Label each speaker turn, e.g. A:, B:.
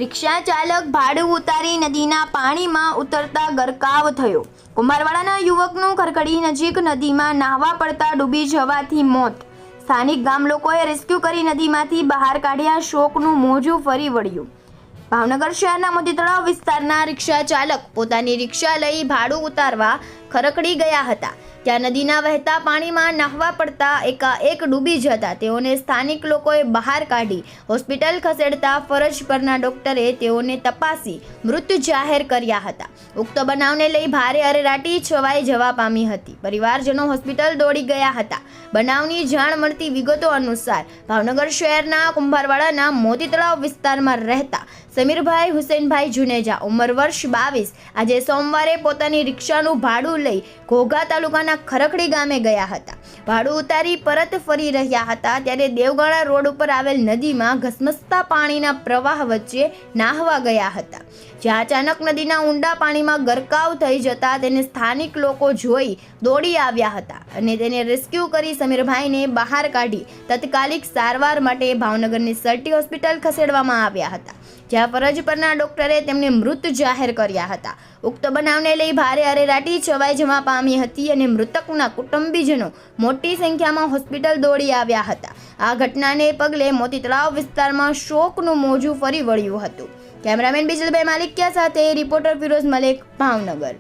A: રિક્ષા ચાલક ભાડું ઉતારી નદીના પાણીમાં ઉતરતા ગરકાવ થયો। કુંભારવાડાના યુવકનું ખરકડી નજીક નદીમાં નાહવા પડતા ડૂબી જવાથી મોત। સ્થાનિક ગામ લોકોએ રેસ્ક્યુ કરી નદીમાંથી બહાર કાઢ્યા। શોકનું મોજું ફરી વળ્યું। ભાવનગર શહેરના મોતી તળાવ વિસ્તારના રિક્ષા ચાલક પોતાની રિક્ષા લઈ ભાડું ઉતારવા ખરકડી ગયા હતા। ત્યાં નદીના વહેતા પાણીમાં નાહવા પડતા એકાએક ડૂબી જતા તેઓને સ્થાનિક લોકોએ બહાર કાઢી હોસ્પિટલ ખસેડતા ફરજ પરના ડોક્ટરે તેઓને તપાસી મૃત જાહેર કર્યા હતા। ઉક્ત બનાવને લઈ ભારે અરેરાટી છવાઈ જવા પામી હતી। પરિવારજનો હોસ્પિટલ દોડી ગયા હતા। બનાવની જાણ મળતી વિગતો અનુસાર ભાવનગર શહેરના કુંભારવાડાના મોતી તળાવ વિસ્તારમાં રહેતા સમીરભાઈ હુસેનભાઈ જુનેજા ઉંમર વર્ષ 22 આજે સોમવારે પોતાની રિક્ષાનું ભાડું લઈ ઘોઘા તાલુકાના ખરકડી ગામે ગયા હતા। ભાડું ઉતારી પરત ફરી રહ્યા હતા ત્યારે દેવગણા રોડ ઉપર આવેલ નદીમાં ઘસમસતા પાણીના પ્રવાહ વચ્ચે નાહવા ગયા હતા, જ્યાં અચાનક નદીના ઊંડા પાણીમાં ગરકાવ થઈ જતા તેને સ્થાનિક લોકો જોઈ દોડી આવ્યા હતા અને તેને રેસ્ક્યુ કરી સમીરભાઈને બહાર કાઢી તાત્કાલિક સારવાર માટે ભાવનગરની સર્ટી હોસ્પિટલ ખસેડવામાં આવ્યા હતા, જ્યાં ફરજ પરના ડોક્ટરે તેમને મૃત જાહેર કર્યા હતા। ઉક્ત બનાવને લઈ ભારે અરેરાટી છવાઈ જવા પામી હતી અને મૃતકના કુટુંબીજનો મોટી સંખ્યામાં હોસ્પિટલ દોડી આવ્યા હતા। આ ઘટનાને પગલે મોતી તળાવ વિસ્તારમાં શોકનું મોજું ફરી વળ્યું હતું। કેમેરામેન બિજલભાઈ માલિકિયા સાથે રિપોર્ટર ફિરોઝ મલેક, ભાવનગર।